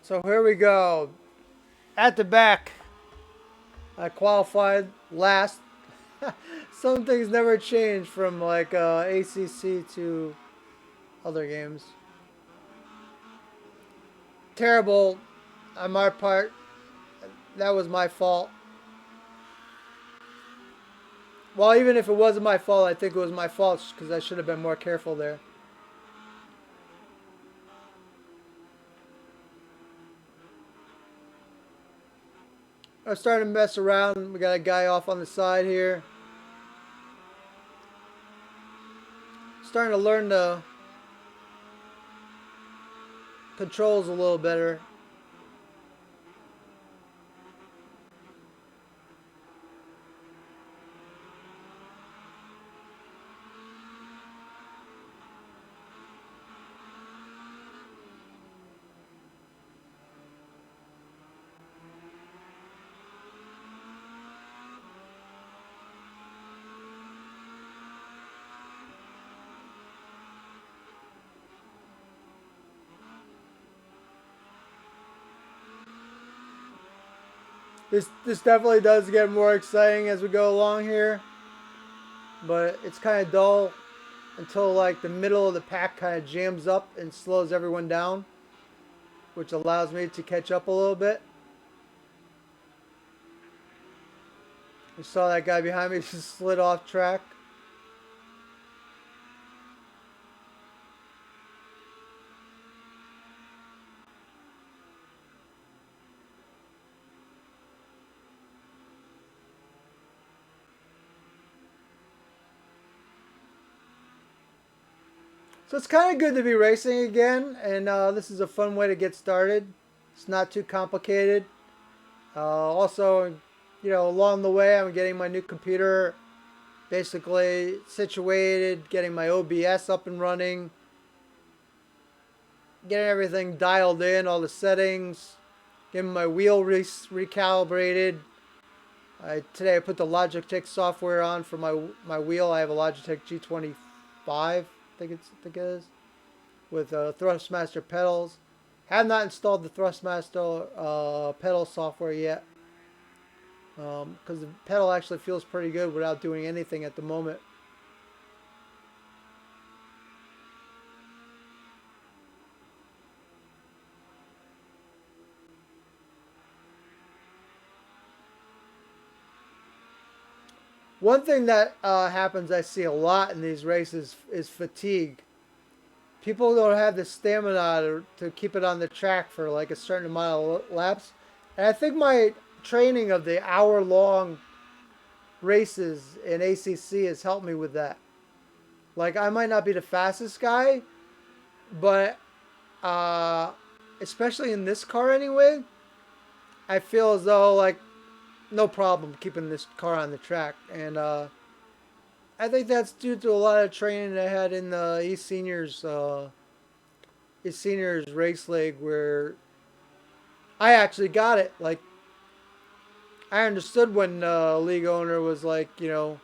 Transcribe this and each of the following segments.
So here we go. At the back, I qualified last. Some things never change from like ACC to other games. Terrible on my part. That was my fault. Well, even if it wasn't my fault, I think it was my fault because I should have been more careful there. I'm starting to mess around. We got a guy off on the side here. Starting to learn the controls a little better. This definitely does get more exciting as we go along here, but it's kind of dull until like the middle of the pack kind of jams up and slows everyone down, which allows me to catch up a little bit. You saw that guy behind me just slid off track. So it's kind of good to be racing again, and this is a fun way to get started. It's not too complicated. Also, along the way, I'm getting my new computer basically situated, getting my OBS up and running, getting everything dialed in, all the settings, getting my wheel recalibrated. Today I put the Logitech software on for my wheel. I have a Logitech G25, I think it is, with Thrustmaster pedals. Have not installed the Thrustmaster pedal software yet, because the pedal actually feels pretty good without doing anything at the moment. One thing that happens, I see a lot in these races, is fatigue. People don't have the stamina to keep it on the track for like a certain amount of laps. And I think my training of the hour-long races in ACC has helped me with that. Like, I might not be the fastest guy, but uh, especially in this car anyway, I feel as though like no problem keeping this car on the track. And I think that's due to a lot of training I had in the East Seniors race league where I actually got it. Like, I understood when league owner was like, don't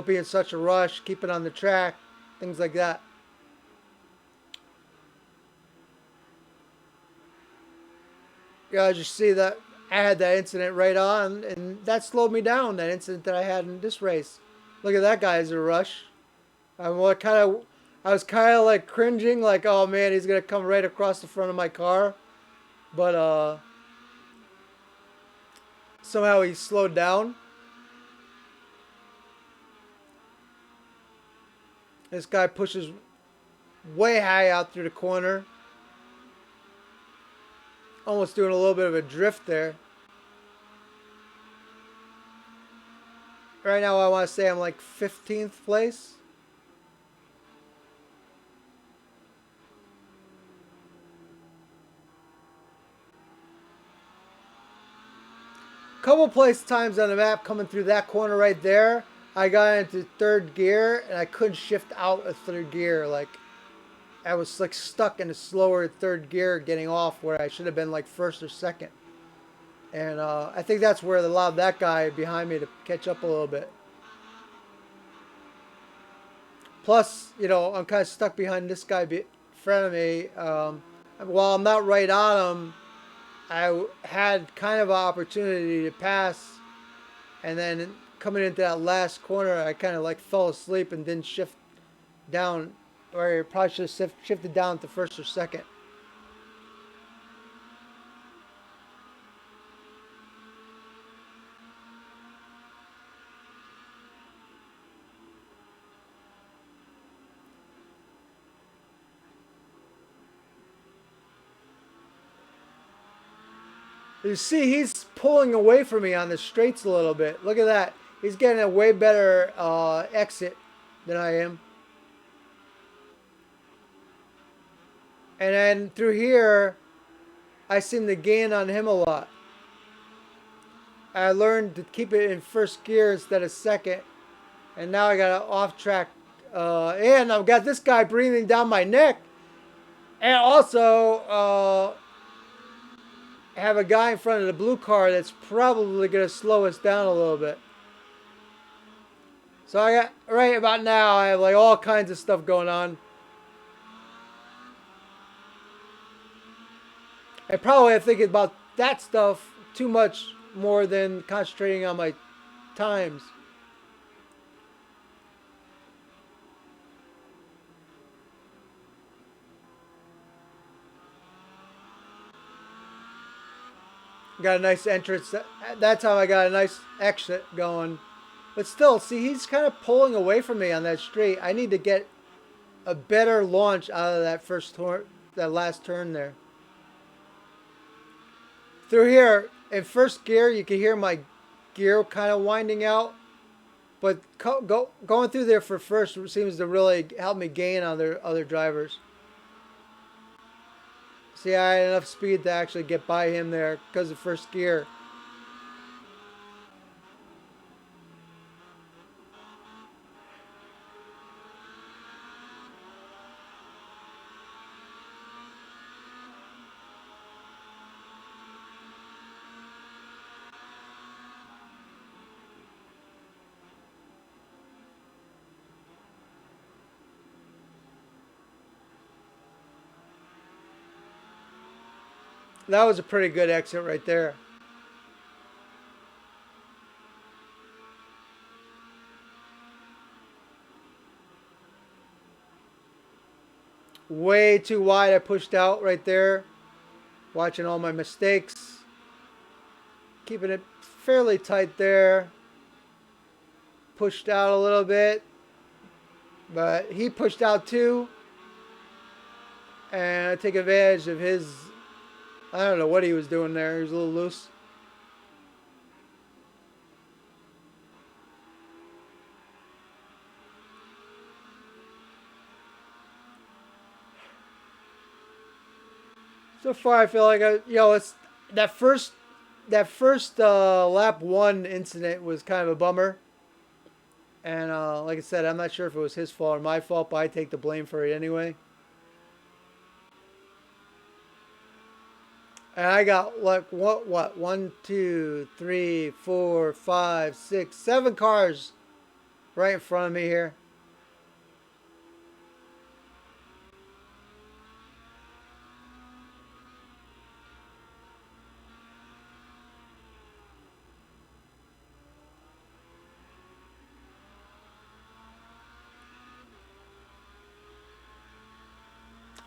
be in such a rush, keep it on the track, things like that. I just see that I had that incident right on, and that slowed me down. That incident that I had in this race. Look at that guy's a rush. I was kind of like cringing, like, oh man, he's gonna come right across the front of my car, but somehow he slowed down. This guy pushes way high out through the corner, almost doing a little bit of a drift there. Right now, I want to say I'm like 15th place. Couple place times on the map coming through that corner right there, I got into third gear and I couldn't shift out of third gear. Like, I was like stuck in a slower third gear getting off where I should have been like first or second. And I think that's where it allowed that guy behind me to catch up a little bit. Plus, I'm kind of stuck behind this guy in front of me. While I'm not right on him, I had kind of an opportunity to pass, and then coming into that last corner, I kind of like fell asleep and didn't shift down, or probably should have shifted down to first or second. You see, he's pulling away from me on the straights a little bit. Look at that. He's getting a way better exit than I am. And then through here, I seem to gain on him a lot. I learned to keep it in first gear instead of second. And now I got an off track. And I've got this guy breathing down my neck. And also have a guy in front of the blue car that's probably going to slow us down a little bit. So I got, right about now, I have like all kinds of stuff going on. I probably am thinking about that stuff too much more than concentrating on my times. Got a nice entrance. That time I got a nice exit going. But still, see, he's kind of pulling away from me on that straight. I need to get a better launch out of that first turn, that last turn there. Through here, in first gear, you can hear my gear kind of winding out. But going through there for first seems to really help me gain on the other drivers. See, I had enough speed to actually get by him there because of first gear. That was a pretty good exit right there. Way too wide. I pushed out right there. Watching all my mistakes. Keeping it fairly tight there. Pushed out a little bit. But he pushed out too. And I take advantage of his... I don't know what he was doing there. He was a little loose. So far, I feel like it's that first lap one incident was kind of a bummer. And like I said, I'm not sure if it was his fault or my fault, but I take the blame for it anyway. And I got like what 1, 2, 3, 4, 5, 6, 7 cars right in front of me here.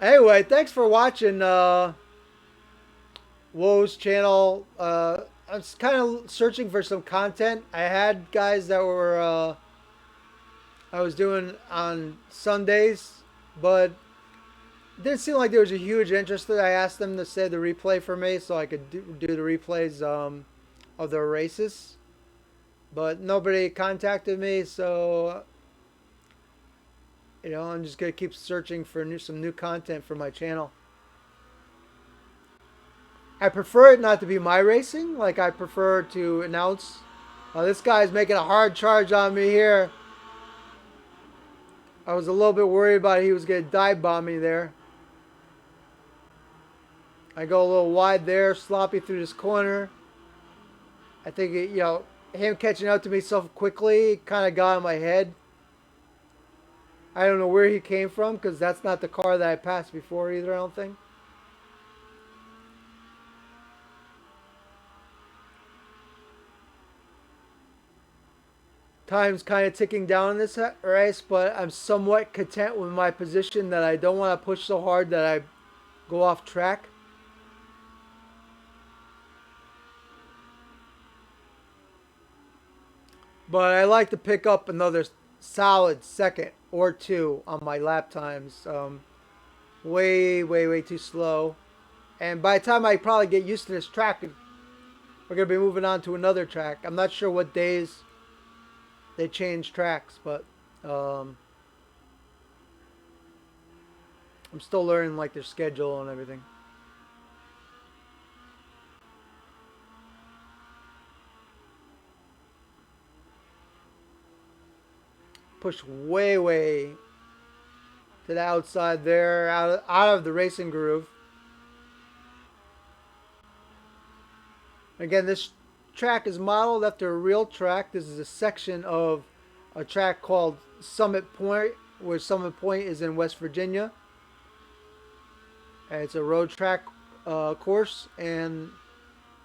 Anyway, thanks for watching Woe's channel. I was kind of searching for some content. I had guys that were I was doing on Sundays, but it didn't seem like there was a huge interest. I asked them to save the replay for me so I could do the replays of the races, but nobody contacted me. So I'm just gonna keep searching for some new content for my channel. I prefer it not to be my racing. Like, I prefer to announce, this guy's making a hard charge on me here. I was a little bit worried about he was going to dive bomb me there. I go a little wide there, sloppy through this corner. I think, him catching up to me so quickly kind of got in my head. I don't know where he came from because that's not the car that I passed before either, I don't think. Time's kind of ticking down in this race, but I'm somewhat content with my position that I don't want to push so hard that I go off track. But I like to pick up another solid second or two on my lap times. Way, way, way too slow. And by the time I probably get used to this track, we're going to be moving on to another track. I'm not sure what days they change tracks, but I'm still learning like their schedule and everything. Push way, way to the outside there, out of the racing groove. Again, this track is modeled after a real track. This is a section of a track called Summit Point, where Summit Point is in West Virginia. And it's a road track course, and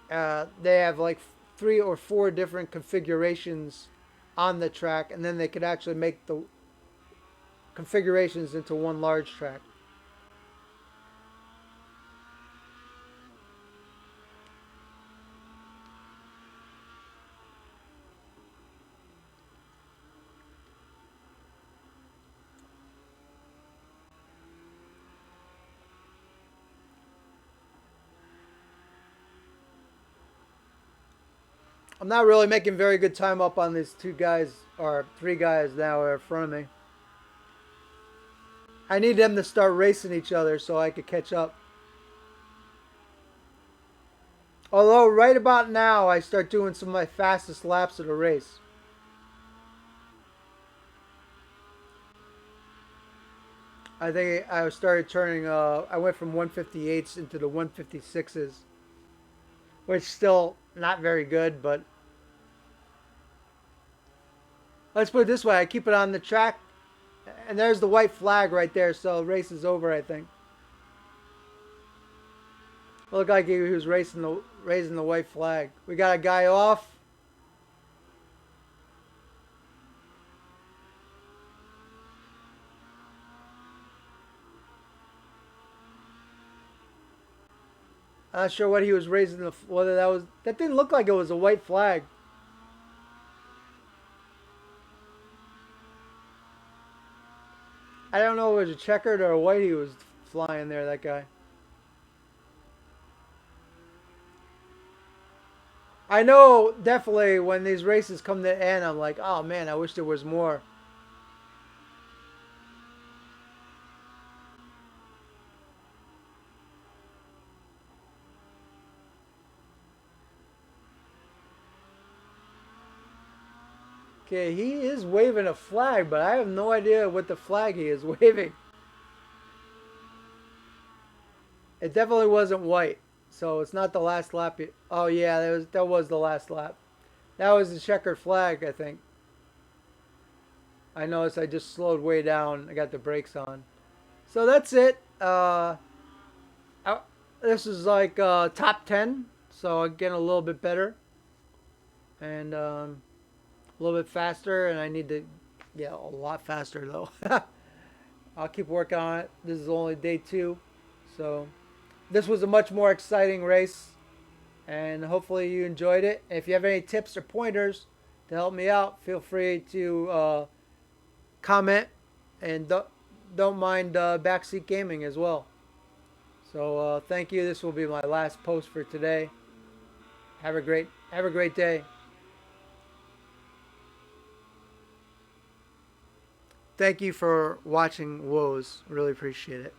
they have like 3 or 4 different configurations on the track, and then they could actually make the configurations into one large track. I'm not really making very good time up on these 2 guys, or 3 guys now are in front of me. I need them to start racing each other so I could catch up. Although right about now I start doing some of my fastest laps of the race. I think I started turning, I went from 158s into the 156s. Which still not very good, but let's put it this way. I keep it on the track, and there's the white flag right there, so the race is over, I think. Looked like he was raising the white flag. We got a guy off. I'm not sure what he was raising, whether that didn't look like it was a white flag. I don't know if it was a checkered or a white he was flying there, that guy. I know definitely when these races come to an end, I'm like, oh man, I wish there was more. Okay, he is waving a flag, but I have no idea what the flag he is waving. It definitely wasn't white, so it's not the last lap. Oh yeah, that was the last lap. That was the checkered flag, I think. I noticed I just slowed way down. I got the brakes on. So that's it. This is like top 10, so I'm getting a little bit better. And a little bit faster, and I need to get a lot faster though. I'll keep working on it. This is only day 2, so this was a much more exciting race, and hopefully you enjoyed it. If you have any tips or pointers to help me out, feel free to comment, and don't mind backseat gaming as well. So thank you. This will be my last post for today. Have a great day. Thank you for watching Woes. Really appreciate it.